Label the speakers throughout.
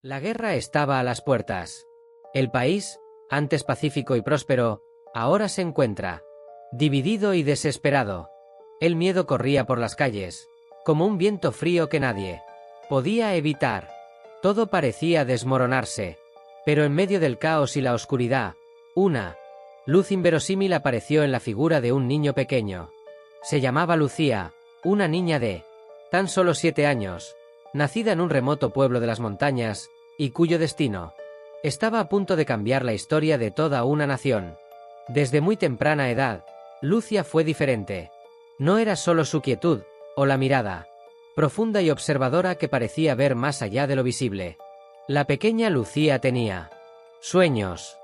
Speaker 1: La guerra estaba a las puertas. El país, antes pacífico y próspero, ahora se encuentra dividido y desesperado. El miedo corría por las calles, como un viento frío que nadie podía evitar. Todo parecía desmoronarse. Pero en medio del caos y la oscuridad, una luz inverosímil apareció en la figura de un niño pequeño. Se llamaba Lucía, una niña de tan solo 7 años, nacida en un remoto pueblo de las montañas, y cuyo destino estaba a punto de cambiar la historia de toda una nación. Desde muy temprana edad, Lucía fue diferente. No era solo su quietud, o la mirada profunda y observadora que parecía ver más allá de lo visible. La pequeña Lucía tenía sueños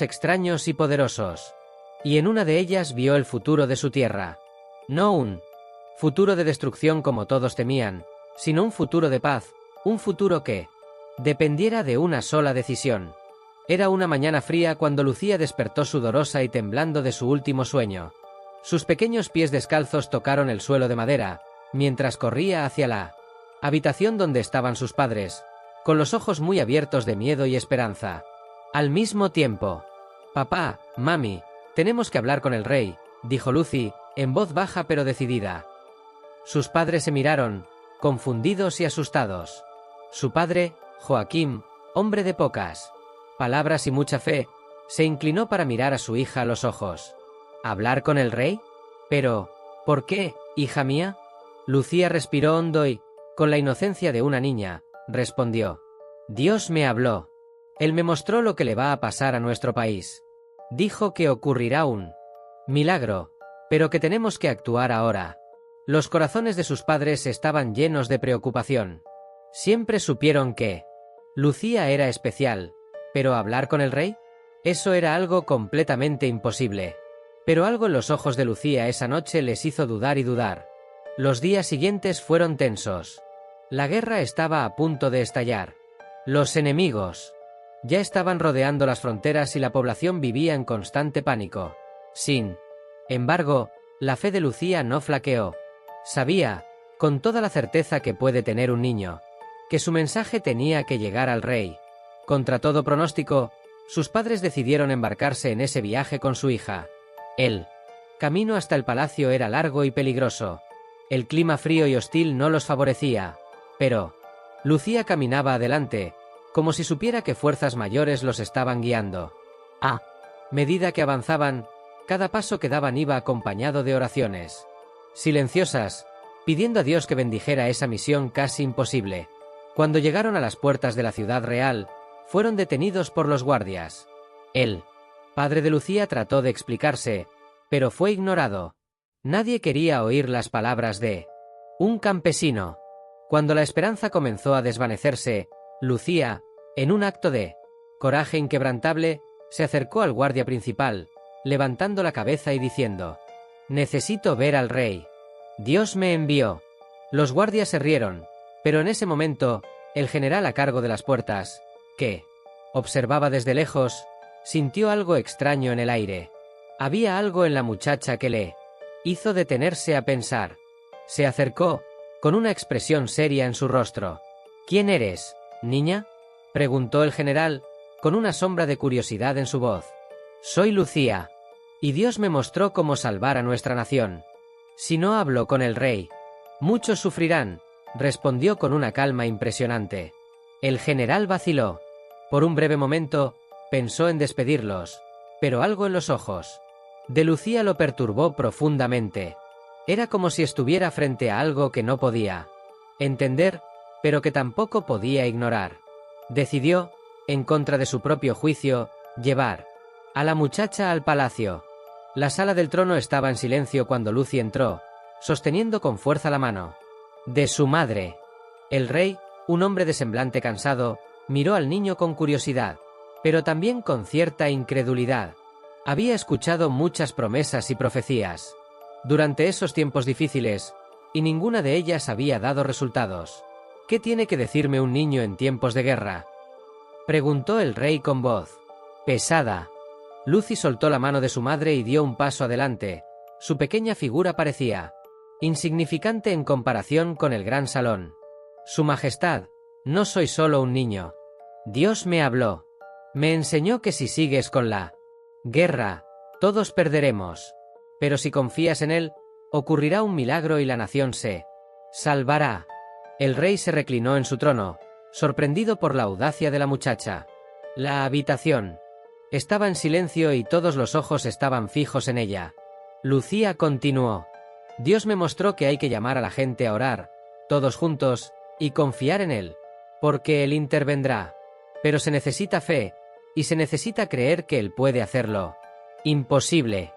Speaker 1: extraños y poderosos. Y en una de ellas vio el futuro de su tierra. No un futuro de destrucción como todos temían, sino un futuro de paz, un futuro que dependiera de una sola decisión. Era una mañana fría cuando Lucía despertó sudorosa y temblando de su último sueño. Sus pequeños pies descalzos tocaron el suelo de madera, mientras corría hacia la habitación donde estaban sus padres, con los ojos muy abiertos de miedo y esperanza. Al mismo tiempo, «Papá, mami, tenemos que hablar con el rey», dijo Lucy, en voz baja pero decidida. Sus padres se miraron, confundidos y asustados. Su padre, Joaquín, hombre de pocas palabras y mucha fe, se inclinó para mirar a su hija a los ojos. ¿Hablar con el rey? Pero, ¿por qué, hija mía? Lucía respiró hondo y, con la inocencia de una niña, respondió. Dios me habló. Él me mostró lo que le va a pasar a nuestro país. Dijo que ocurrirá un milagro, pero que tenemos que actuar ahora. Los corazones de sus padres estaban llenos de preocupación. Siempre supieron que Lucía era especial, pero ¿hablar con el rey? Eso era algo completamente imposible. Pero algo en los ojos de Lucía esa noche les hizo dudar y dudar. Los días siguientes fueron tensos. La guerra estaba a punto de estallar. Los enemigos ya estaban rodeando las fronteras y la población vivía en constante pánico. Sin embargo, la fe de Lucía no flaqueó. Sabía, con toda la certeza que puede tener un niño, que su mensaje tenía que llegar al rey. Contra todo pronóstico, sus padres decidieron embarcarse en ese viaje con su hija. El camino hasta el palacio era largo y peligroso. El clima frío y hostil no los favorecía, pero Lucía caminaba adelante, como si supiera que fuerzas mayores los estaban guiando. A medida que avanzaban, cada paso que daban iba acompañado de oraciones silenciosas, pidiendo a Dios que bendijera esa misión casi imposible. Cuando llegaron a las puertas de la ciudad real, fueron detenidos por los guardias. El padre de Lucía trató de explicarse, pero fue ignorado. Nadie quería oír las palabras de un campesino. Cuando la esperanza comenzó a desvanecerse, Lucía, en un acto de coraje inquebrantable, se acercó al guardia principal, levantando la cabeza y diciendo: «Necesito ver al rey. Dios me envió». Los guardias se rieron, pero en ese momento, el general a cargo de las puertas, que observaba desde lejos, sintió algo extraño en el aire. Había algo en la muchacha que le hizo detenerse a pensar. Se acercó, con una expresión seria en su rostro. «¿Quién eres, niña?», preguntó el general, con una sombra de curiosidad en su voz. «Soy Lucía, y Dios me mostró cómo salvar a nuestra nación. Si no hablo con el rey, muchos sufrirán», respondió con una calma impresionante. El general vaciló. Por un breve momento, pensó en despedirlos, pero algo en los ojos de Lucía lo perturbó profundamente. Era como si estuviera frente a algo que no podía entender, pero que tampoco podía ignorar. Decidió, en contra de su propio juicio, llevar a la muchacha al palacio. La sala del trono estaba en silencio cuando Lucy entró, sosteniendo con fuerza la mano de su madre. El rey, un hombre de semblante cansado, miró al niño con curiosidad, pero también con cierta incredulidad. Había escuchado muchas promesas y profecías durante esos tiempos difíciles, y ninguna de ellas había dado resultados. «¿Qué tiene que decirme un niño en tiempos de guerra?», preguntó el rey con voz pesada. Lucy soltó la mano de su madre y dio un paso adelante. Su pequeña figura parecía insignificante en comparación con el gran salón. «Su Majestad», No soy solo un niño. Dios me habló. Me enseñó que si sigues con la guerra, todos perderemos. Pero si confías en Él, ocurrirá un milagro y la nación se salvará. El rey se reclinó en su trono, sorprendido por la audacia de la muchacha. La habitación estaba en silencio y todos los ojos estaban fijos en ella. Lucía continuó. Dios me mostró que hay que llamar a la gente a orar, todos juntos, y confiar en Él, porque Él intervendrá. Pero se necesita fe, y se necesita creer que Él puede hacerlo. Imposible.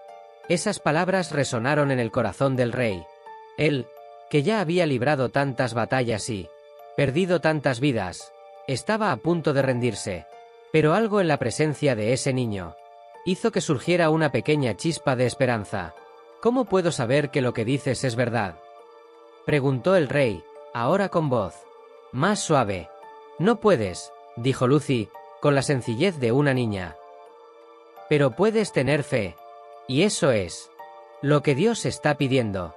Speaker 1: Esas palabras resonaron en el corazón del rey. Él, que ya había librado tantas batallas y perdido tantas vidas, estaba a punto de rendirse. Pero algo en la presencia de ese niño hizo que surgiera una pequeña chispa de esperanza. ¿Cómo puedo saber que lo que dices es verdad?, preguntó el rey, ahora con voz más suave. No puedes, dijo Lucy, con la sencillez de una niña. Pero puedes tener fe. Y eso es lo que Dios está pidiendo.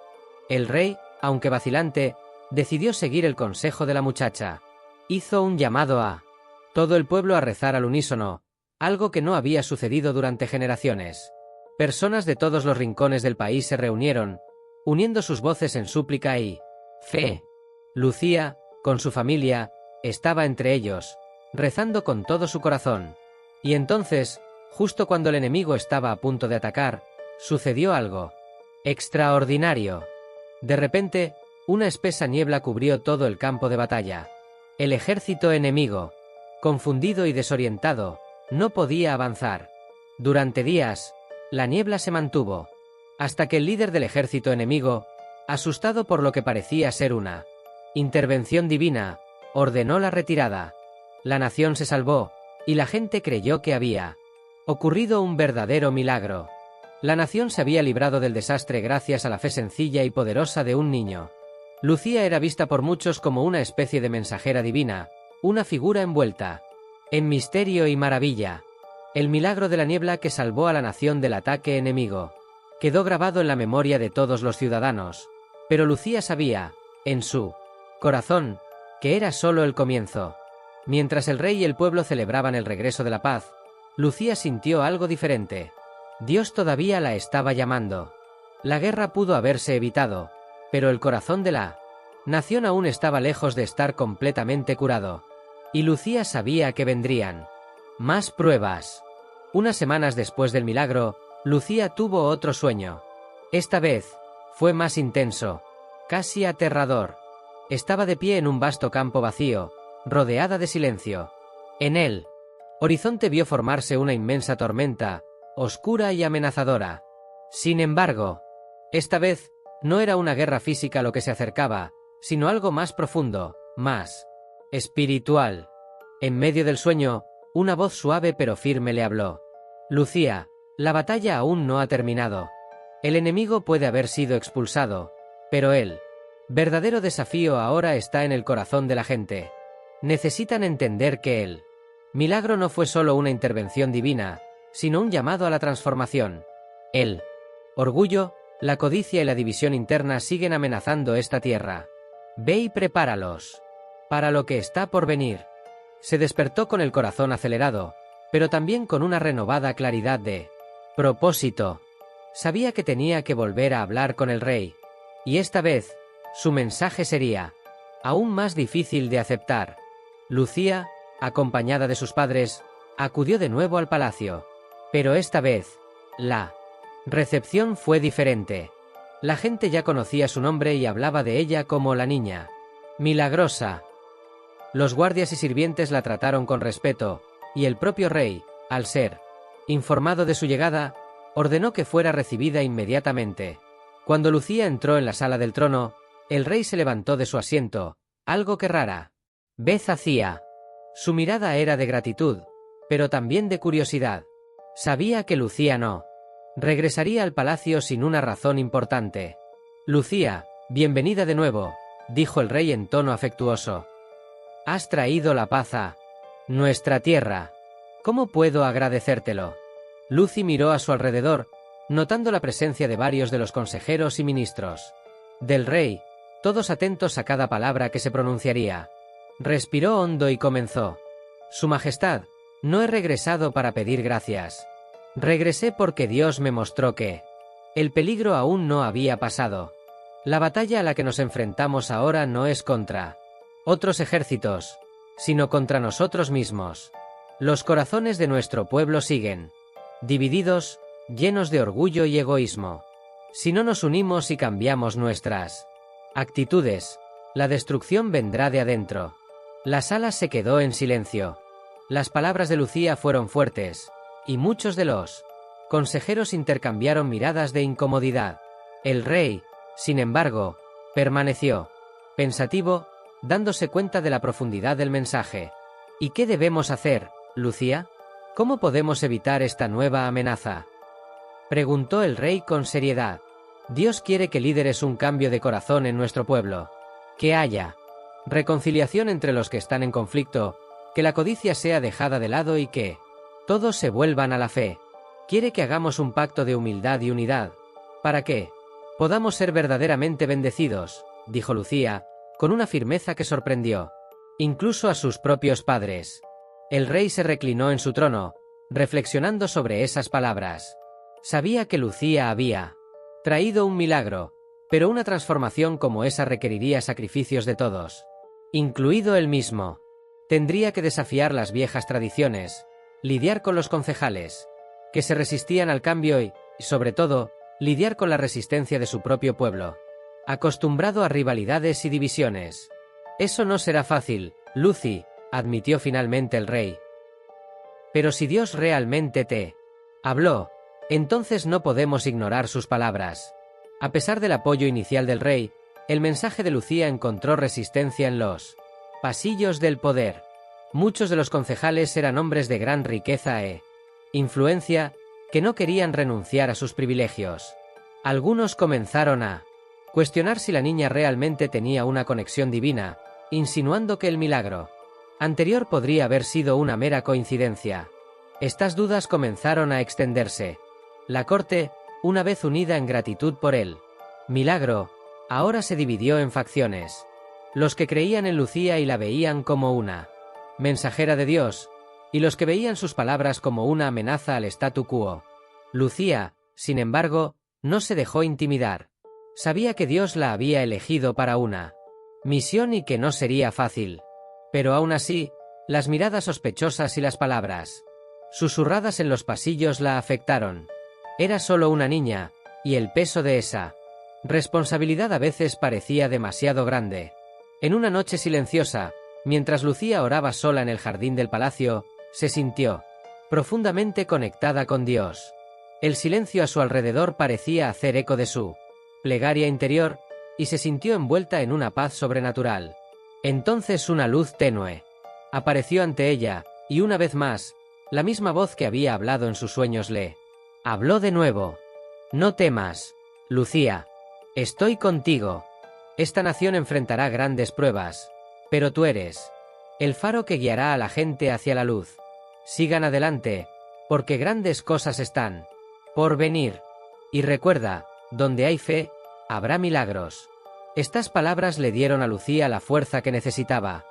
Speaker 1: El rey, aunque vacilante, decidió seguir el consejo de la muchacha. Hizo un llamado a todo el pueblo a rezar al unísono, algo que no había sucedido durante generaciones. Personas de todos los rincones del país se reunieron, uniendo sus voces en súplica y fe. Lucía, con su familia, estaba entre ellos, rezando con todo su corazón. Y entonces, justo cuando el enemigo estaba a punto de atacar, sucedió algo extraordinario. De repente, una espesa niebla cubrió todo el campo de batalla. El ejército enemigo, confundido y desorientado, no podía avanzar. Durante días, la niebla se mantuvo, hasta que el líder del ejército enemigo, asustado por lo que parecía ser una intervención divina, ordenó la retirada. La nación se salvó, y la gente creyó que había ocurrido un verdadero milagro. La nación se había librado del desastre gracias a la fe sencilla y poderosa de un niño. Lucía era vista por muchos como una especie de mensajera divina, una figura envuelta en misterio y maravilla. El milagro de la niebla que salvó a la nación del ataque enemigo quedó grabado en la memoria de todos los ciudadanos, pero Lucía sabía, en su corazón, que era solo el comienzo. Mientras el rey y el pueblo celebraban el regreso de la paz, Lucía sintió algo diferente. Dios todavía la estaba llamando. La guerra pudo haberse evitado, pero el corazón de la nación aún estaba lejos de estar completamente curado. Y Lucía sabía que vendrían más pruebas. Unas semanas después del milagro, Lucía tuvo otro sueño. Esta vez, fue más intenso, casi aterrador. Estaba de pie en un vasto campo vacío, rodeada de silencio. En el horizonte vio formarse una inmensa tormenta, oscura y amenazadora. Sin embargo, esta vez, no era una guerra física lo que se acercaba, sino algo más profundo, más espiritual. En medio del sueño, una voz suave pero firme le habló. Lucía, la batalla aún no ha terminado. El enemigo puede haber sido expulsado, pero el verdadero desafío ahora está en el corazón de la gente. Necesitan entender que el milagro no fue solo una intervención divina, sino un llamado a la transformación. El orgullo, la codicia y la división interna siguen amenazando esta tierra. Ve y prepáralos para lo que está por venir. Se despertó con el corazón acelerado, pero también con una renovada claridad de propósito. Sabía que tenía que volver a hablar con el rey, y esta vez, su mensaje sería aún más difícil de aceptar. Lucía, acompañada de sus padres, acudió de nuevo al palacio. Pero esta vez, la recepción fue diferente. La gente ya conocía su nombre y hablaba de ella como la niña milagrosa. Los guardias y sirvientes la trataron con respeto, y el propio rey, al ser informado de su llegada, ordenó que fuera recibida inmediatamente. Cuando Lucía entró en la sala del trono, el rey se levantó de su asiento, algo que rara vez hacía. Su mirada era de gratitud, pero también de curiosidad. Sabía que Lucía no regresaría al palacio sin una razón importante. Lucía, bienvenida de nuevo, dijo el rey en tono afectuoso. Has traído la paz a nuestra tierra. ¿Cómo puedo agradecértelo? Lucy miró a su alrededor, notando la presencia de varios de los consejeros y ministros del rey, todos atentos a cada palabra que se pronunciaría. Respiró hondo y comenzó. Su Majestad, no he regresado para pedir gracias. Regresé porque Dios me mostró que el peligro aún no había pasado. La batalla a la que nos enfrentamos ahora no es contra otros ejércitos, sino contra nosotros mismos. Los corazones de nuestro pueblo siguen divididos, llenos de orgullo y egoísmo. Si no nos unimos y cambiamos nuestras actitudes, la destrucción vendrá de adentro. La sala se quedó en silencio. Las palabras de Lucía fueron fuertes, y muchos de los consejeros intercambiaron miradas de incomodidad. El rey, sin embargo, permaneció pensativo, dándose cuenta de la profundidad del mensaje. ¿Y qué debemos hacer, Lucía? ¿Cómo podemos evitar esta nueva amenaza?, preguntó el rey con seriedad. Dios quiere que lideres un cambio de corazón en nuestro pueblo. Que haya reconciliación entre los que están en conflicto, que la codicia sea dejada de lado y que todos se vuelvan a la fe. Quiere que hagamos un pacto de humildad y unidad, para que podamos ser verdaderamente bendecidos, dijo Lucía, con una firmeza que sorprendió incluso a sus propios padres. El rey se reclinó en su trono, reflexionando sobre esas palabras. Sabía que Lucía había traído un milagro, pero una transformación como esa requeriría sacrificios de todos, incluido él mismo. Tendría que desafiar las viejas tradiciones, lidiar con los concejales, que se resistían al cambio y, sobre todo, lidiar con la resistencia de su propio pueblo, acostumbrado a rivalidades y divisiones. Eso no será fácil, Lucy, admitió finalmente el rey. Pero si Dios realmente te habló, entonces no podemos ignorar sus palabras. A pesar del apoyo inicial del rey, el mensaje de Lucía encontró resistencia en los pasillos del poder. Muchos de los concejales eran hombres de gran riqueza e influencia, que no querían renunciar a sus privilegios. Algunos comenzaron a cuestionar si la niña realmente tenía una conexión divina, insinuando que el milagro anterior podría haber sido una mera coincidencia. Estas dudas comenzaron a extenderse. La corte, una vez unida en gratitud por el milagro, ahora se dividió en facciones. Los que creían en Lucía y la veían como una mensajera de Dios, y los que veían sus palabras como una amenaza al statu quo. Lucía, sin embargo, no se dejó intimidar. Sabía que Dios la había elegido para una misión y que no sería fácil. Pero aún así, las miradas sospechosas y las palabras susurradas en los pasillos la afectaron. Era solo una niña, y el peso de esa responsabilidad a veces parecía demasiado grande. En una noche silenciosa, mientras Lucía oraba sola en el jardín del palacio, se sintió profundamente conectada con Dios. El silencio a su alrededor parecía hacer eco de su plegaria interior, y se sintió envuelta en una paz sobrenatural. Entonces una luz tenue apareció ante ella, y una vez más, la misma voz que había hablado en sus sueños le habló de nuevo. No temas, Lucía. Estoy contigo. Esta nación enfrentará grandes pruebas, pero tú eres el faro que guiará a la gente hacia la luz. Sigan adelante, porque grandes cosas están por venir. Y recuerda, donde hay fe, habrá milagros. Estas palabras le dieron a Lucía la fuerza que necesitaba.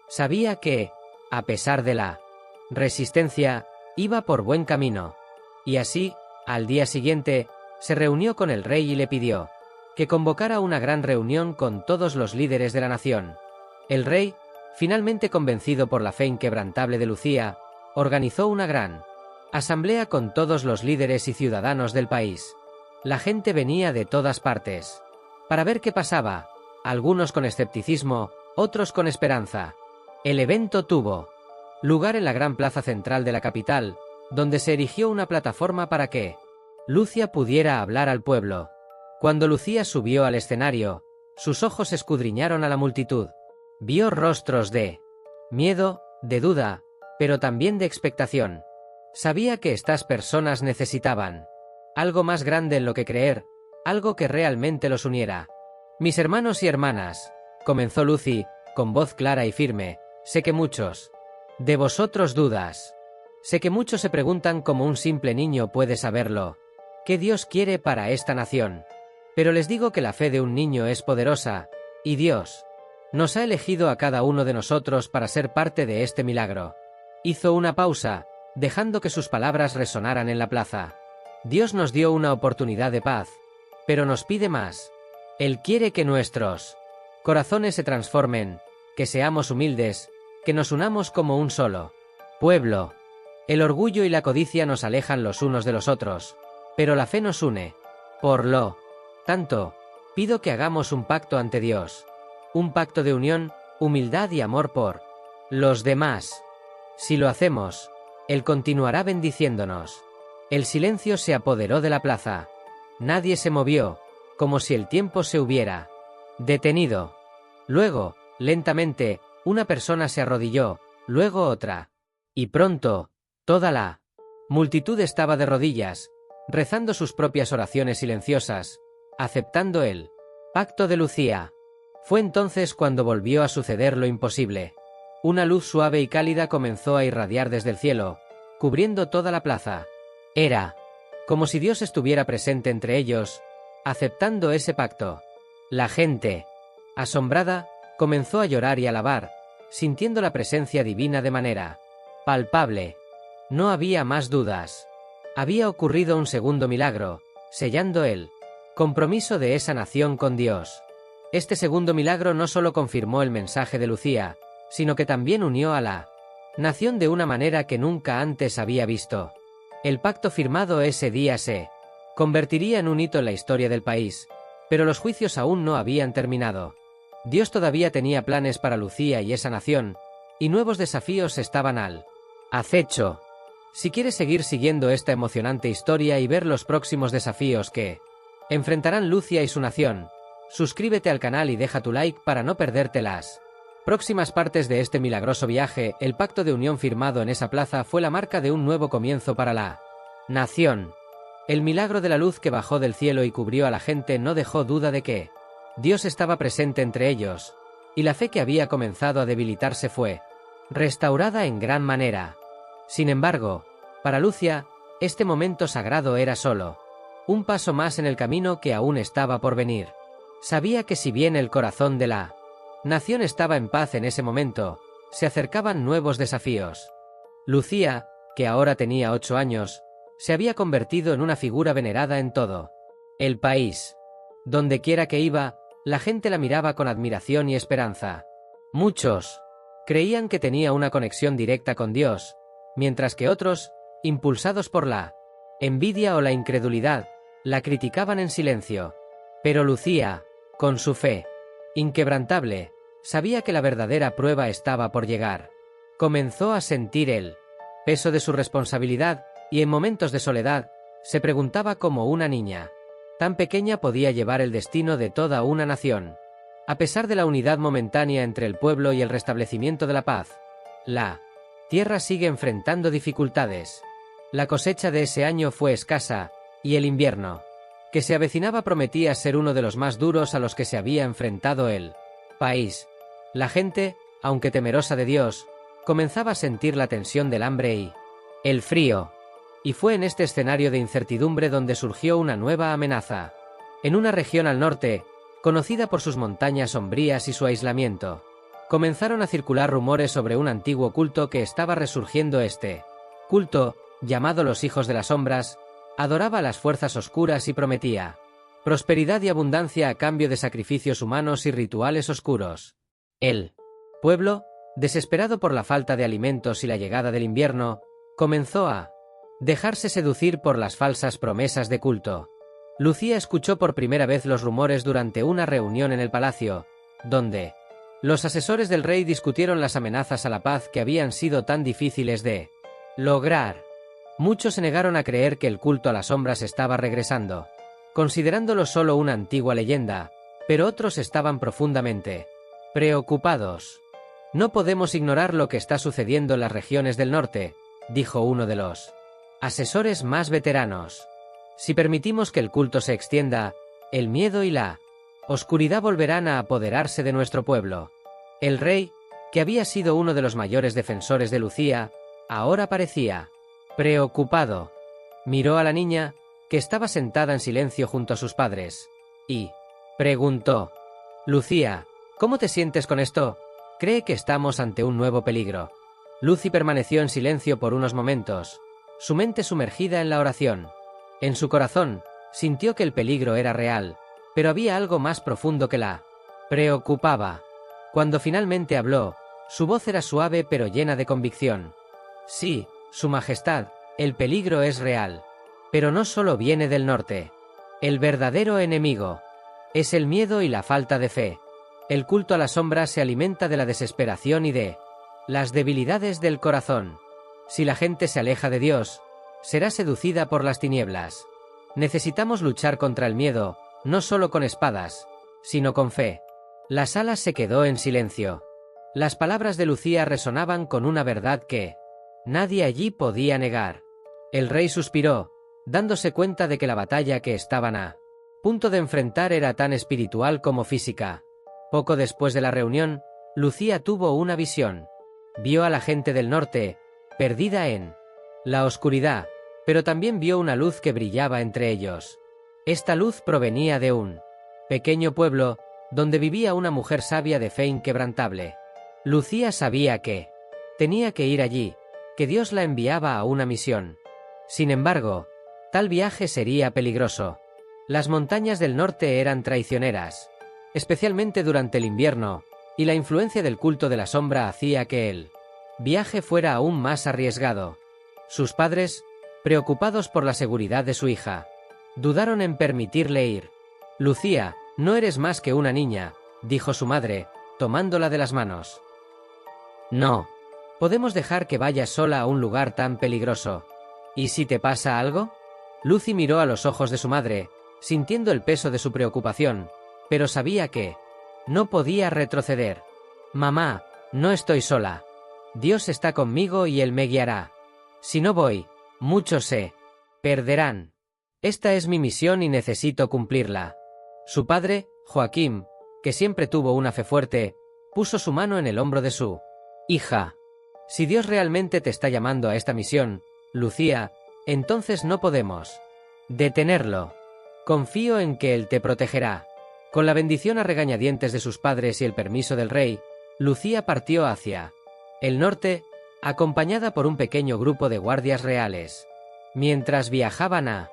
Speaker 1: Sabía que, a pesar de la resistencia, iba por buen camino. Y así, al día siguiente, se reunió con el rey y le pidió que convocara una gran reunión con todos los líderes de la nación. El rey, finalmente convencido por la fe inquebrantable de Lucía, organizó una gran asamblea con todos los líderes y ciudadanos del país. La gente venía de todas partes para ver qué pasaba, algunos con escepticismo, otros con esperanza. El evento tuvo lugar en la gran plaza central de la capital, donde se erigió una plataforma para que Lucía pudiera hablar al pueblo. Cuando Lucía subió al escenario, sus ojos escudriñaron a la multitud. Vio rostros de miedo, de duda, pero también de expectación. Sabía que estas personas necesitaban algo más grande en lo que creer, algo que realmente los uniera. Mis hermanos y hermanas, comenzó Lucy, con voz clara y firme, sé que muchos de vosotros dudas. Sé que muchos se preguntan cómo un simple niño puede saberlo. ¿Qué Dios quiere para esta nación? Pero les digo que la fe de un niño es poderosa, y Dios Nos ha elegido a cada uno de nosotros para ser parte de este milagro. Hizo una pausa, dejando que sus palabras resonaran en la plaza. Dios nos dio una oportunidad de paz, pero nos pide más. Él quiere que nuestros corazones se transformen, que seamos humildes, que nos unamos como un solo pueblo. El orgullo y la codicia nos alejan los unos de los otros, pero la fe nos une. Por lo tanto, pido que hagamos un pacto ante Dios. Un pacto de unión, humildad y amor por los demás. Si lo hacemos, Él continuará bendiciéndonos. El silencio se apoderó de la plaza. Nadie se movió, como si el tiempo se hubiera detenido. Luego, lentamente, una persona se arrodilló, luego otra. Y pronto, toda la multitud estaba de rodillas, rezando sus propias oraciones silenciosas, aceptando el pacto de Lucía. Fue entonces cuando volvió a suceder lo imposible. Una luz suave y cálida comenzó a irradiar desde el cielo, cubriendo toda la plaza. Era como si Dios estuviera presente entre ellos, aceptando ese pacto. La gente, asombrada, comenzó a llorar y alabar, sintiendo la presencia divina de manera palpable. No había más dudas. Había ocurrido un segundo milagro, sellando el compromiso de esa nación con Dios. Este segundo milagro no solo confirmó el mensaje de Lucía, sino que también unió a la nación de una manera que nunca antes había visto. El pacto firmado ese día se convertiría en un hito en la historia del país, pero los juicios aún no habían terminado. Dios todavía tenía planes para Lucía y esa nación, y nuevos desafíos estaban al acecho. Si quieres seguir siguiendo esta emocionante historia y ver los próximos desafíos que enfrentarán Lucía y su nación, suscríbete al canal y deja tu like para no perderte las próximas partes de este milagroso viaje. El pacto de unión firmado en esa plaza fue la marca de un nuevo comienzo para la nación. El milagro de la luz que bajó del cielo y cubrió a la gente no dejó duda de que Dios estaba presente entre ellos, y la fe que había comenzado a debilitarse fue restaurada en gran manera. Sin embargo, para Lucía, este momento sagrado era solo un paso más en el camino que aún estaba por venir. Sabía que si bien el corazón de la nación estaba en paz en ese momento, se acercaban nuevos desafíos. Lucía, que ahora tenía 8 años, se había convertido en una figura venerada en todo el país. Donde quiera que iba, la gente la miraba con admiración y esperanza. Muchos creían que tenía una conexión directa con Dios, mientras que otros, impulsados por la envidia o la incredulidad, la criticaban en silencio. Pero Lucía, con su fe inquebrantable, sabía que la verdadera prueba estaba por llegar. Comenzó a sentir el peso de su responsabilidad, y en momentos de soledad, se preguntaba cómo una niña tan pequeña podía llevar el destino de toda una nación. A pesar de la unidad momentánea entre el pueblo y el restablecimiento de la paz, la tierra sigue enfrentando dificultades. La cosecha de ese año fue escasa, y el invierno que se avecinaba prometía ser uno de los más duros a los que se había enfrentado el país. La gente, aunque temerosa de Dios, comenzaba a sentir la tensión del hambre y el frío. Y fue en este escenario de incertidumbre donde surgió una nueva amenaza. En una región al norte, conocida por sus montañas sombrías y su aislamiento, comenzaron a circular rumores sobre un antiguo culto que estaba resurgiendo. Este culto, llamado los Hijos de las Sombras, adoraba a las fuerzas oscuras y prometía prosperidad y abundancia a cambio de sacrificios humanos y rituales oscuros. El pueblo, desesperado por la falta de alimentos y la llegada del invierno, comenzó a dejarse seducir por las falsas promesas de culto. Lucía escuchó por primera vez los rumores durante una reunión en el palacio, donde los asesores del rey discutieron las amenazas a la paz que habían sido tan difíciles de lograr. Muchos se negaron a creer que el culto a las sombras estaba regresando, considerándolo solo una antigua leyenda, pero otros estaban profundamente preocupados. No podemos ignorar lo que está sucediendo en las regiones del norte, dijo uno de los asesores más veteranos. Si permitimos que el culto se extienda, el miedo y la oscuridad volverán a apoderarse de nuestro pueblo. El rey, que había sido uno de los mayores defensores de Lucía, ahora parecía preocupado. Miró a la niña, que estaba sentada en silencio junto a sus padres, y preguntó: Lucía, ¿Cómo te sientes con esto? Cree que estamos ante un nuevo peligro. Lucy permaneció en silencio por unos momentos, su mente sumergida en la oración. En su corazón, sintió que el peligro era real, pero había algo más profundo que la preocupaba. Cuando finalmente habló, su voz era suave pero llena de convicción. Sí, Su Majestad, el peligro es real. Pero no solo viene del norte. El verdadero enemigo es el miedo y la falta de fe. El culto a la sombra se alimenta de la desesperación y de las debilidades del corazón. Si la gente se aleja de Dios, será seducida por las tinieblas. Necesitamos luchar contra el miedo, no solo con espadas, sino con fe. La sala se quedó en silencio. Las palabras de Lucía resonaban con una verdad que nadie allí podía negar. El rey suspiró, dándose cuenta de que la batalla que estaban a punto de enfrentar era tan espiritual como física. Poco después de la reunión, Lucía tuvo una visión. Vio a la gente del norte, perdida en la oscuridad, pero también vio una luz que brillaba entre ellos. Esta luz provenía de un pequeño pueblo, donde vivía una mujer sabia de fe inquebrantable. Lucía sabía que tenía que ir allí, que Dios la enviaba a una misión. Sin embargo, tal viaje sería peligroso. Las montañas del norte eran traicioneras, especialmente durante el invierno, y la influencia del culto de la sombra hacía que el viaje fuera aún más arriesgado. Sus padres, preocupados por la seguridad de su hija, dudaron en permitirle ir. Lucía, no eres más que una niña, dijo su madre, tomándola de las manos. No. Podemos dejar que vayas sola a un lugar tan peligroso. ¿Y si te pasa algo? Lucy miró a los ojos de su madre, sintiendo el peso de su preocupación, pero sabía que no podía retroceder. Mamá, no estoy sola. Dios está conmigo y Él me guiará. Si no voy, muchos se perderán. Esta es mi misión y necesito cumplirla. Su padre, Joaquín, que siempre tuvo una fe fuerte, puso su mano en el hombro de su hija. Si Dios realmente te está llamando a esta misión, Lucía, entonces no podemos detenerlo. Confío en que Él te protegerá. Con la bendición a regañadientes de sus padres y el permiso del rey, Lucía partió hacia el norte, acompañada por un pequeño grupo de guardias reales. Mientras viajaban a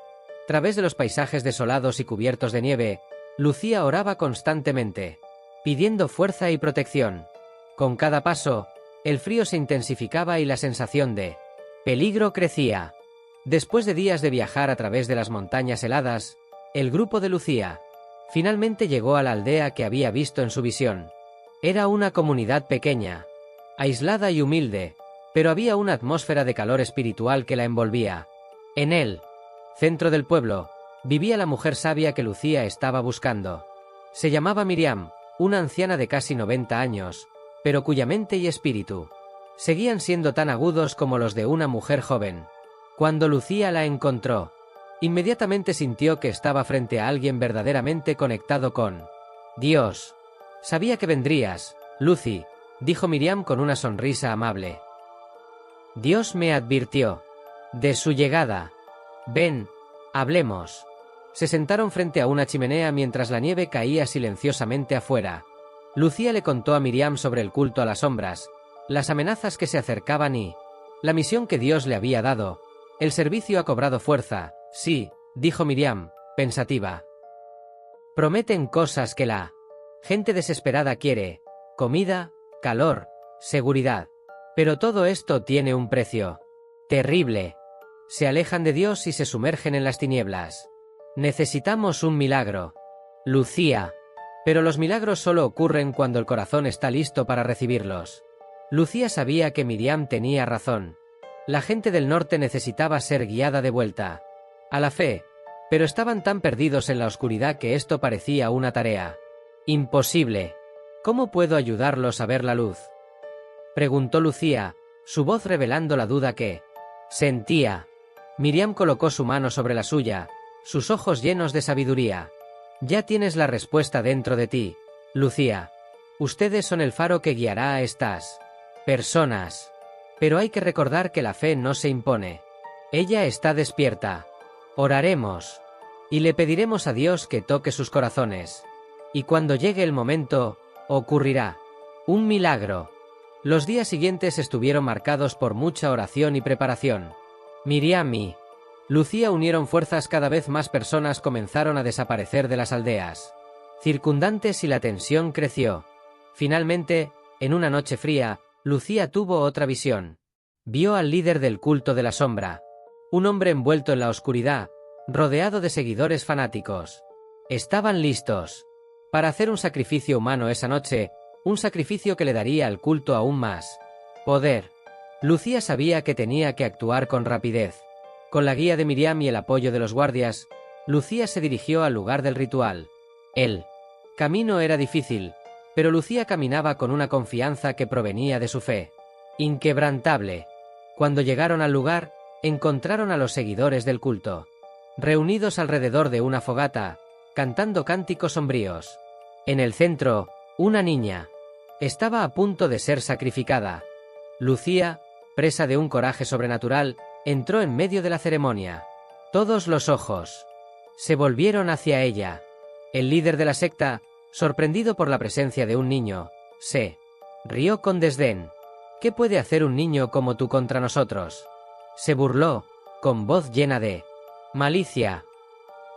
Speaker 1: través de los paisajes desolados y cubiertos de nieve, Lucía oraba constantemente, pidiendo fuerza y protección. Con cada paso, el frío se intensificaba y la sensación de peligro crecía. Después de días de viajar a través de las montañas heladas, el grupo de Lucía finalmente llegó a la aldea que había visto en su visión. Era una comunidad pequeña, aislada y humilde, pero había una atmósfera de calor espiritual que la envolvía. En el centro del pueblo, vivía la mujer sabia que Lucía estaba buscando. Se llamaba Miriam, una anciana de casi 90 años, pero cuya mente y espíritu seguían siendo tan agudos como los de una mujer joven. Cuando Lucía la encontró, inmediatamente sintió que estaba frente a alguien verdaderamente conectado con Dios. Sabía que vendrías, Lucy, dijo Miriam con una sonrisa amable. Dios me advirtió de su llegada. Ven, hablemos. Se sentaron frente a una chimenea mientras la nieve caía silenciosamente afuera. Lucía le contó a Miriam sobre el culto a las sombras, las amenazas que se acercaban y la misión que Dios le había dado. El servicio ha cobrado fuerza, sí, dijo Miriam, pensativa. Prometen cosas que la gente desesperada quiere: comida, calor, seguridad. Pero todo esto tiene un precio terrible. Se alejan de Dios y se sumergen en las tinieblas. Necesitamos un milagro, Lucía. Pero los milagros solo ocurren cuando el corazón está listo para recibirlos. Lucía sabía que Miriam tenía razón. La gente del norte necesitaba ser guiada de vuelta a la fe, pero estaban tan perdidos en la oscuridad que esto parecía una tarea imposible. ¿Cómo puedo ayudarlos a ver la luz?, preguntó Lucía, su voz revelando la duda que sentía. Miriam colocó su mano sobre la suya, sus ojos llenos de sabiduría. Ya tienes la respuesta dentro de ti, Lucía. Ustedes son el faro que guiará a estas personas. Pero hay que recordar que la fe no se impone. Ella está despierta. Oraremos y le pediremos a Dios que toque sus corazones. Y cuando llegue el momento, Ocurrirá un milagro. Los días siguientes estuvieron marcados por mucha oración y preparación. Miriam y Lucía unieron fuerzas, cada vez más personas comenzaron a desaparecer de las aldeas circundantes y la tensión creció. Finalmente, en una noche fría, Lucía tuvo otra visión. Vio al líder del culto de la sombra. Un hombre envuelto en la oscuridad, rodeado de seguidores fanáticos. Estaban listos para hacer un sacrificio humano esa noche, un sacrificio que le daría al culto aún más poder. Lucía sabía que tenía que actuar con rapidez. Con la guía de Miriam y el apoyo de los guardias, Lucía se dirigió al lugar del ritual. El camino era difícil, pero Lucía caminaba con una confianza que provenía de su fe inquebrantable. Cuando llegaron al lugar, encontraron a los seguidores del culto, reunidos alrededor de una fogata, cantando cánticos sombríos. En el centro, una niña estaba a punto de ser sacrificada. Lucía, presa de un coraje sobrenatural, entró en medio de la ceremonia. Todos los ojos se volvieron hacia ella. El líder de la secta, sorprendido por la presencia de un niño, se rió con desdén. ¿Qué puede hacer un niño como tú contra nosotros? Se burló, con voz llena de malicia.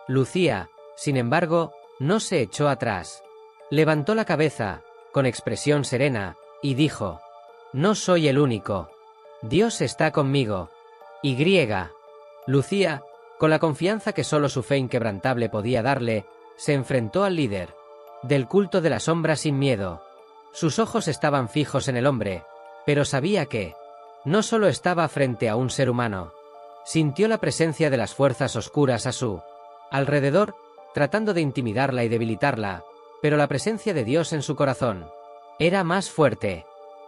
Speaker 1: Lucía, sin embargo, no se echó atrás. Levantó la cabeza, con expresión serena, y dijo: no soy el único. Dios está conmigo. Y Lucía, con la confianza que solo su fe inquebrantable podía darle, se enfrentó al líder del culto de la sombra sin miedo. Sus ojos estaban fijos en el hombre, pero sabía que no solo estaba frente a un ser humano. Sintió la presencia de las fuerzas oscuras a su alrededor, tratando de intimidarla y debilitarla, pero la presencia de Dios en su corazón era más fuerte.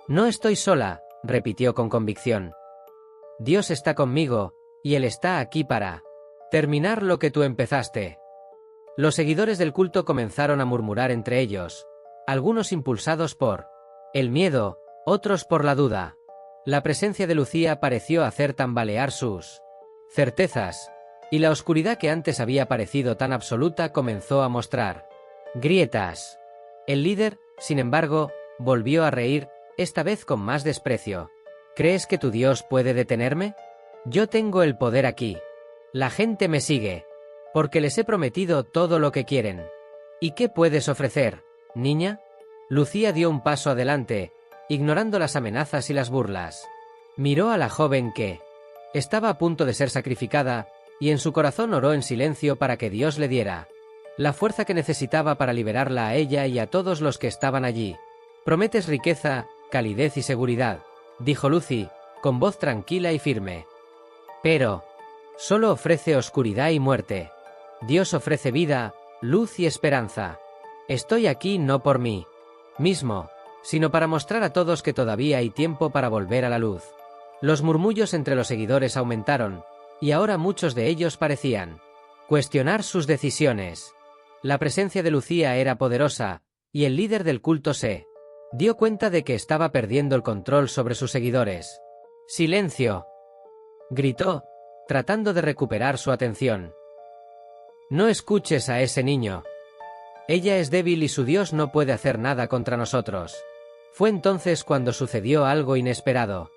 Speaker 1: No estoy sola, repitió con convicción. Dios está conmigo, y Él está aquí para terminar lo que tú empezaste. Los seguidores del culto comenzaron a murmurar entre ellos, algunos impulsados por el miedo, otros por la duda. La presencia de Lucía pareció hacer tambalear sus certezas, y la oscuridad que antes había parecido tan absoluta comenzó a mostrar grietas. El líder, sin embargo, volvió a reír, esta vez con más desprecio. ¿Crees que tu Dios puede detenerme? Yo tengo el poder aquí. La gente me sigue, porque les he prometido todo lo que quieren. ¿Y qué puedes ofrecer, niña? Lucía dio un paso adelante, ignorando las amenazas y las burlas. Miró a la joven que estaba a punto de ser sacrificada, y en su corazón oró en silencio para que Dios le diera la fuerza que necesitaba para liberarla a ella y a todos los que estaban allí. Prometes riqueza, calidez y seguridad, dijo Lucy, con voz tranquila y firme. Pero solo ofrece oscuridad y muerte. Dios ofrece vida, luz y esperanza. Estoy aquí no por mí mismo, sino para mostrar a todos que todavía hay tiempo para volver a la luz. Los murmullos entre los seguidores aumentaron, y ahora muchos de ellos parecían cuestionar sus decisiones. La presencia de Lucía era poderosa, y el líder del culto se dio cuenta de que estaba perdiendo el control sobre sus seguidores. ¡Silencio!, gritó, tratando de recuperar su atención. No escuches a ese niño. Ella es débil y su Dios no puede hacer nada contra nosotros. Fue entonces cuando sucedió algo inesperado.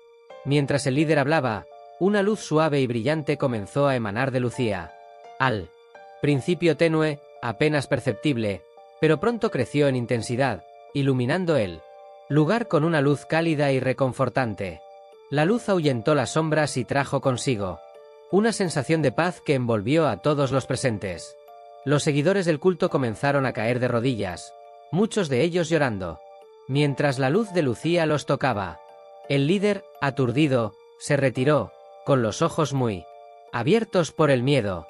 Speaker 1: Mientras el líder hablaba, una luz suave y brillante comenzó a emanar de Lucía. Al principio tenue, apenas perceptible, pero pronto creció en intensidad, iluminando el lugar con una luz cálida y reconfortante. La luz ahuyentó las sombras y trajo consigo una sensación de paz que envolvió a todos los presentes. Los seguidores del culto comenzaron a caer de rodillas, muchos de ellos llorando, mientras la luz de Lucía los tocaba. El líder, aturdido, se retiró, con los ojos muy abiertos por el miedo.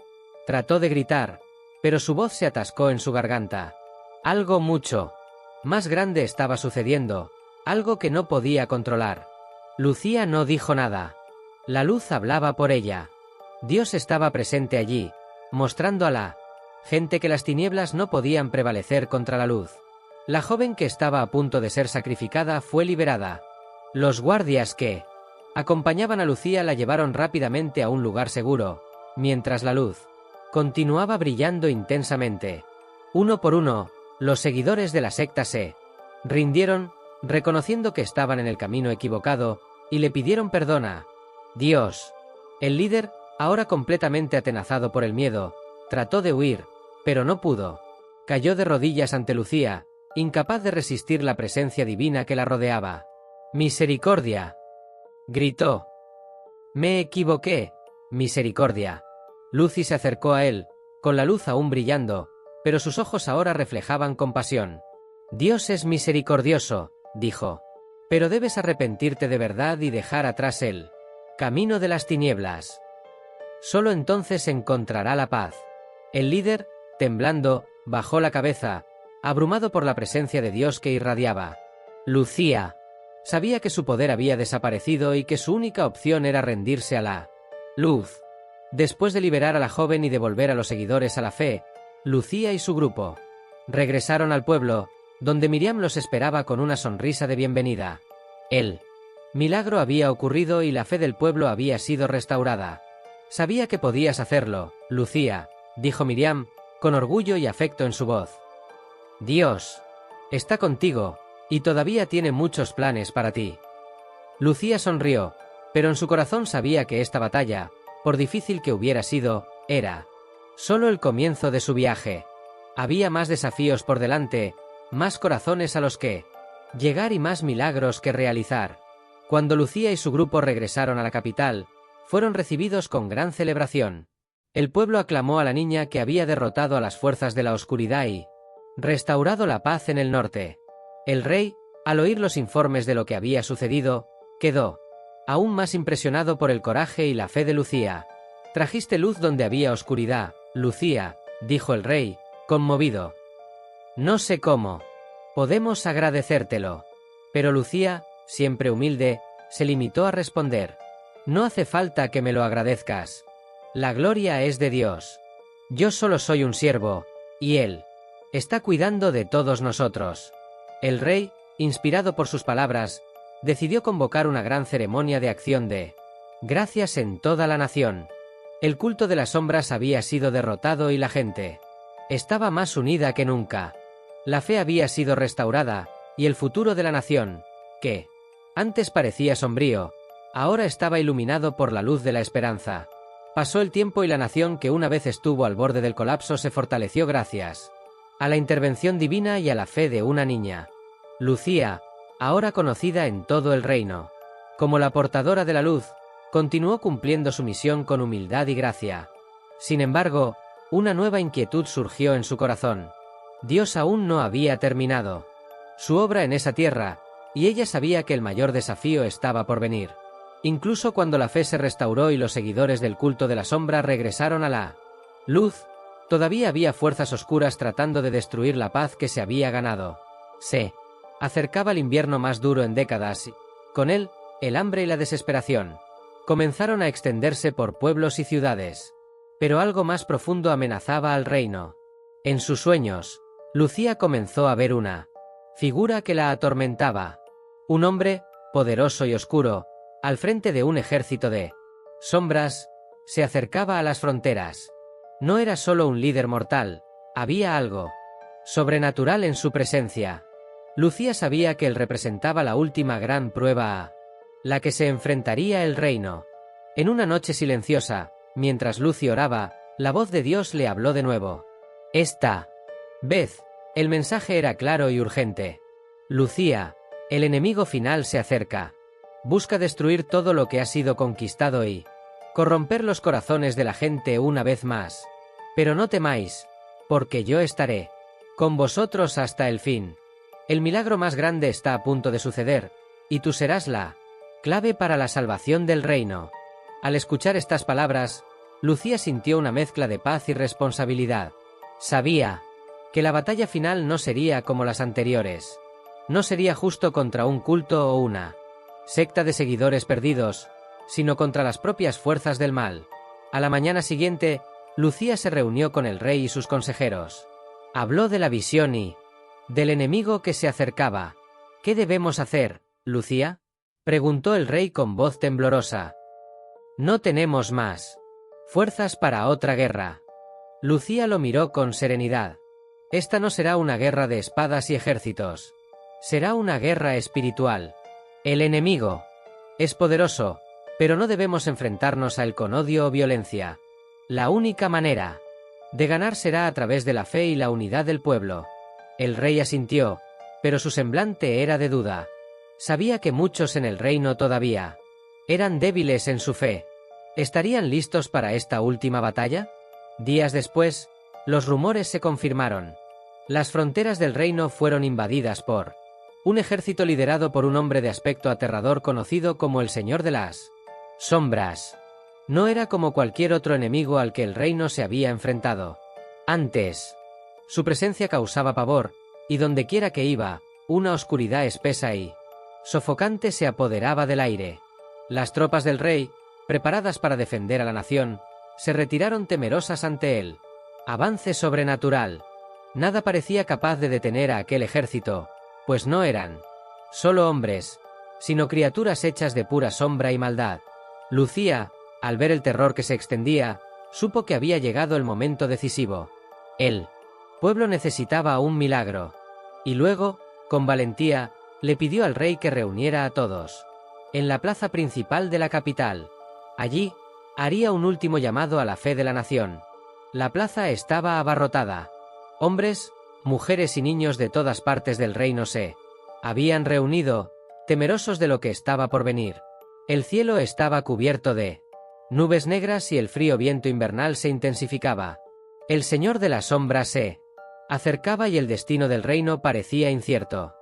Speaker 1: Trató de gritar, pero su voz se atascó en su garganta. Algo mucho más grande estaba sucediendo, algo que no podía controlar. Lucía no dijo nada. La luz hablaba por ella. Dios estaba presente allí, mostrando a la gente que las tinieblas no podían prevalecer contra la luz. La joven que estaba a punto de ser sacrificada fue liberada. Los guardias que acompañaban a Lucía la llevaron rápidamente a un lugar seguro, mientras la luz continuaba brillando intensamente. Uno por uno, los seguidores de la secta se Rindieron, reconociendo que estaban en el camino equivocado, y le pidieron perdón a Dios. El líder, ahora completamente atenazado por el miedo, trató de huir, pero no pudo. Cayó de rodillas ante Lucía, incapaz de resistir la presencia divina que la rodeaba. «¡Misericordia!», gritó. «Me equivoqué, misericordia». Lucy se acercó a él, con la luz aún brillando, pero sus ojos ahora reflejaban compasión. «Dios es misericordioso», dijo. «Pero debes arrepentirte de verdad y dejar atrás el camino de las tinieblas. Solo entonces encontrará la paz». El líder, temblando, bajó la cabeza, abrumado por la presencia de Dios que irradiaba. Lucía sabía que su poder había desaparecido y que su única opción era rendirse a la luz. Después de liberar a la joven y devolver a los seguidores a la fe, Lucía y su grupo regresaron al pueblo, donde Miriam los esperaba con una sonrisa de bienvenida. El milagro había ocurrido y la fe del pueblo había sido restaurada. «Sabía que podías hacerlo, Lucía», dijo Miriam, con orgullo y afecto en su voz. «Dios está contigo, y todavía tiene muchos planes para ti». Lucía sonrió, pero en su corazón sabía que esta batalla, por difícil que hubiera sido, era solo el comienzo de su viaje. Había más desafíos por delante, más corazones a los que llegar y más milagros que realizar. Cuando Lucía y su grupo regresaron a la capital, fueron recibidos con gran celebración. El pueblo aclamó a la niña que había derrotado a las fuerzas de la oscuridad y restaurado la paz en el norte. El rey, al oír los informes de lo que había sucedido, quedó aún más impresionado por el coraje y la fe de Lucía. «Trajiste luz donde había oscuridad, Lucía», dijo el rey, conmovido. «No sé cómo podemos agradecértelo». Pero Lucía, siempre humilde, se limitó a responder: «No hace falta que me lo agradezcas. La gloria es de Dios. Yo solo soy un siervo, y Él está cuidando de todos nosotros». El rey, inspirado por sus palabras, decidió convocar una gran ceremonia de acción de gracias en toda la nación. El culto de las sombras había sido derrotado y la gente estaba más unida que nunca. La fe había sido restaurada, y el futuro de la nación, que antes parecía sombrío, ahora estaba iluminado por la luz de la esperanza. Pasó el tiempo y la nación, que una vez estuvo al borde del colapso, se fortaleció gracias a la intervención divina y a la fe de una niña. Lucía, ahora conocida en todo el reino como la portadora de la luz, continuó cumpliendo su misión con humildad y gracia. Sin embargo, una nueva inquietud surgió en su corazón. Dios aún no había terminado su obra en esa tierra, y ella sabía que el mayor desafío estaba por venir. Incluso cuando la fe se restauró y los seguidores del culto de la sombra regresaron a la luz, todavía había fuerzas oscuras tratando de destruir la paz que se había ganado. Se acercaba el invierno más duro en décadas y, con él, el hambre y la desesperación comenzaron a extenderse por pueblos y ciudades. Pero algo más profundo amenazaba al reino. En sus sueños, Lucía comenzó a ver una figura que la atormentaba. Un hombre, poderoso y oscuro, al frente de un ejército de sombras, se acercaba a las fronteras. No era solo un líder mortal, había algo sobrenatural en su presencia. Lucía sabía que él representaba la última gran prueba a la que se enfrentaría el reino. En una noche silenciosa, mientras Lucy oraba, la voz de Dios le habló de nuevo. Esta vez, el mensaje era claro y urgente. Lucía, el enemigo final se acerca. Busca destruir todo lo que ha sido conquistado y corromper los corazones de la gente una vez más. Pero no temáis, porque yo estaré con vosotros hasta el fin. El milagro más grande está a punto de suceder, y tú serás la clave para la salvación del reino. Al escuchar estas palabras, Lucía sintió una mezcla de paz y responsabilidad. Sabía que la batalla final no sería como las anteriores. No sería justo contra un culto o una secta de seguidores perdidos, sino contra las propias fuerzas del mal. A la mañana siguiente, Lucía se reunió con el rey y sus consejeros. Habló de la visión y del enemigo que se acercaba. ¿Qué debemos hacer, Lucía?, preguntó el rey con voz temblorosa. No tenemos más fuerzas para otra guerra. Lucía lo miró con serenidad. Esta no será una guerra de espadas y ejércitos. Será una guerra espiritual. El enemigo es poderoso, pero no debemos enfrentarnos a él con odio o violencia. La única manera de ganar será a través de la fe y la unidad del pueblo. El rey asintió, pero su semblante era de duda. Sabía que muchos en el reino todavía eran débiles en su fe. ¿Estarían listos para esta última batalla? Días después, los rumores se confirmaron. Las fronteras del reino fueron invadidas por un ejército liderado por un hombre de aspecto aterrador conocido como el Señor de las Sombras. No era como cualquier otro enemigo al que el reino se había enfrentado antes. Su presencia causaba pavor, y dondequiera que iba, una oscuridad espesa y sofocante se apoderaba del aire. Las tropas del rey, preparadas para defender a la nación, se retiraron temerosas ante él. Avance sobrenatural. Nada parecía capaz de detener a aquel ejército, pues no eran solo hombres, sino criaturas hechas de pura sombra y maldad. Lucía, al ver el terror que se extendía, supo que había llegado el momento decisivo. El pueblo necesitaba un milagro. Y luego, con valentía, le pidió al rey que reuniera a todos en la plaza principal de la capital. Allí, haría un último llamado a la fe de la nación. La plaza estaba abarrotada. Hombres, mujeres y niños de todas partes del reino se habían reunido, temerosos de lo que estaba por venir. El cielo estaba cubierto de nubes negras y el frío viento invernal se intensificaba. El Señor de las Sombras se acercaba y el destino del reino parecía incierto.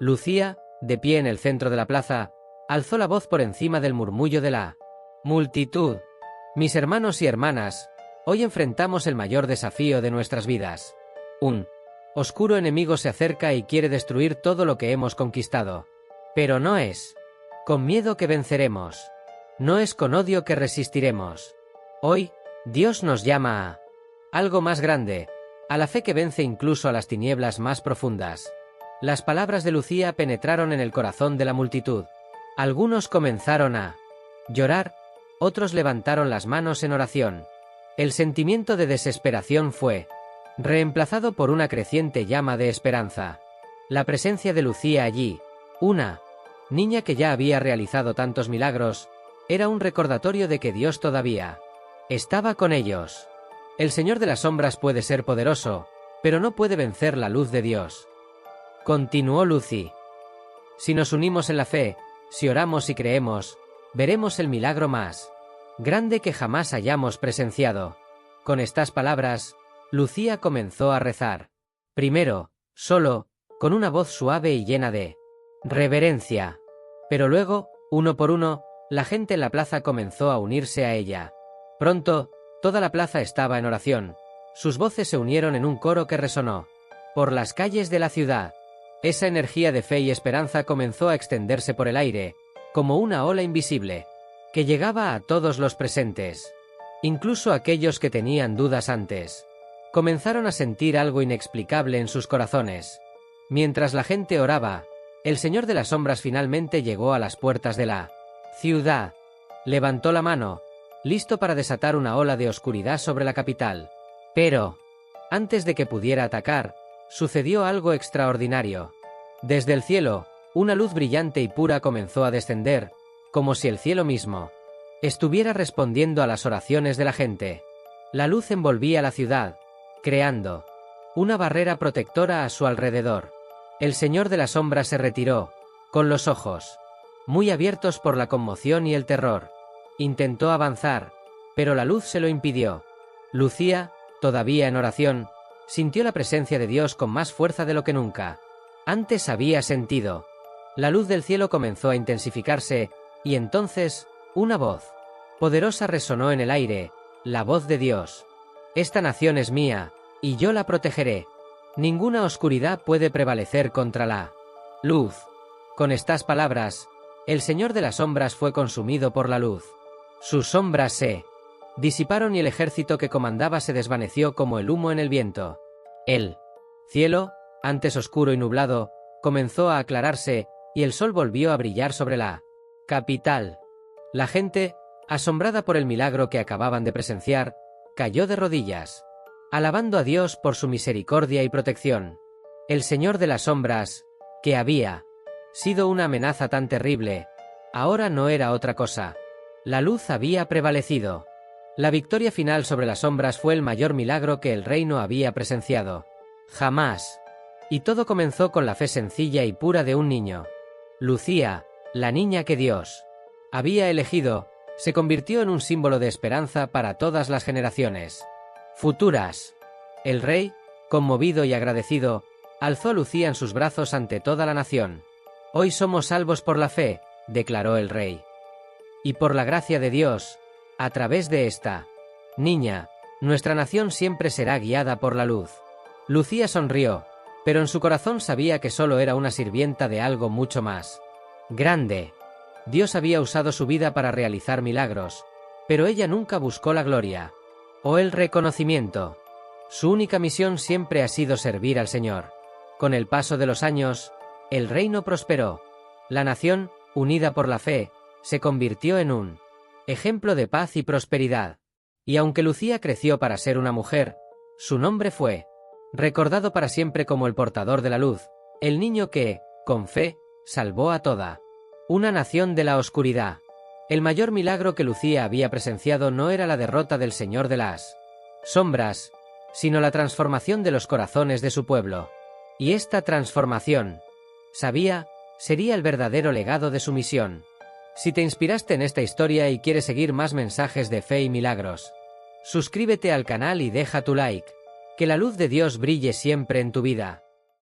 Speaker 1: Lucía, de pie en el centro de la plaza, alzó la voz por encima del murmullo de la multitud. Mis hermanos y hermanas, hoy enfrentamos el mayor desafío de nuestras vidas. Un oscuro enemigo se acerca y quiere destruir todo lo que hemos conquistado. Pero no es con miedo que venceremos. No es con odio que resistiremos. Hoy, Dios nos llama a algo más grande, a la fe que vence incluso a las tinieblas más profundas. Las palabras de Lucía penetraron en el corazón de la multitud. Algunos comenzaron a llorar, otros levantaron las manos en oración. El sentimiento de desesperación fue reemplazado por una creciente llama de esperanza. La presencia de Lucía allí, una niña que ya había realizado tantos milagros, era un recordatorio de que Dios todavía estaba con ellos. El Señor de las Sombras puede ser poderoso, pero no puede vencer la luz de Dios. Continuó Lucy. Si nos unimos en la fe, si oramos y creemos, veremos el milagro más grande que jamás hayamos presenciado. Con estas palabras, Lucía comenzó a rezar. Primero, solo, con una voz suave y llena de reverencia. Pero luego, uno por uno, la gente en la plaza comenzó a unirse a ella. Pronto, toda la plaza estaba en oración. Sus voces se unieron en un coro que resonó por las calles de la ciudad. Esa energía de fe y esperanza comenzó a extenderse por el aire, como una ola invisible, que llegaba a todos los presentes. Incluso aquellos que tenían dudas antes comenzaron a sentir algo inexplicable en sus corazones. Mientras la gente oraba, el Señor de las Sombras finalmente llegó a las puertas de la ciudad. Levantó la mano, listo para desatar una ola de oscuridad sobre la capital. Pero, antes de que pudiera atacar, sucedió algo extraordinario. Desde el cielo, una luz brillante y pura comenzó a descender, como si el cielo mismo estuviera respondiendo a las oraciones de la gente. La luz envolvía la ciudad, creando una barrera protectora a su alrededor. El Señor de las Sombras se retiró, con los ojos muy abiertos por la conmoción y el terror. Intentó avanzar, pero la luz se lo impidió. Lucía, todavía en oración, sintió la presencia de Dios con más fuerza de lo que nunca antes había sentido. La luz del cielo comenzó a intensificarse, y entonces, una voz poderosa resonó en el aire, la voz de Dios. Esta nación es mía, y yo la protegeré. Ninguna oscuridad puede prevalecer contra la luz. Con estas palabras, el Señor de las Sombras fue consumido por la luz. Sus sombras se disiparon y el ejército que comandaba se desvaneció como el humo en el viento. El cielo, antes oscuro y nublado, comenzó a aclararse, y el sol volvió a brillar sobre la capital. La gente, asombrada por el milagro que acababan de presenciar, cayó de rodillas, alabando a Dios por su misericordia y protección. El Señor de las Sombras, que había sido una amenaza tan terrible, ahora no era otra cosa. La luz había prevalecido. La victoria final sobre las sombras fue el mayor milagro que el reino había presenciado. Jamás. Y todo comenzó con la fe sencilla y pura de un niño. Lucía, la niña que Dios había elegido, se convirtió en un símbolo de esperanza para todas las generaciones futuras. El rey, conmovido y agradecido, alzó a Lucía en sus brazos ante toda la nación. «Hoy somos salvos por la fe», declaró el rey. «Y por la gracia de Dios, a través de esta niña, nuestra nación siempre será guiada por la luz». Lucía sonrió, pero en su corazón sabía que solo era una sirvienta de algo mucho más grande. Dios había usado su vida para realizar milagros, pero ella nunca buscó la gloria o el reconocimiento. Su única misión siempre ha sido servir al Señor. Con el paso de los años, el reino prosperó. La nación, unida por la fe, se convirtió en un ejemplo de paz y prosperidad. Y aunque Lucía creció para ser una mujer, su nombre fue recordado para siempre como el portador de la luz, el niño que, con fe, salvó a toda una nación de la oscuridad. El mayor milagro que Lucía había presenciado no era la derrota del Señor de las sombras, sino la transformación de los corazones de su pueblo. Y esta transformación, sabía, sería el verdadero legado de su misión. Si te inspiraste en esta historia y quieres seguir más mensajes de fe y milagros, suscríbete al canal y deja tu like. Que la luz de Dios brille siempre en tu vida.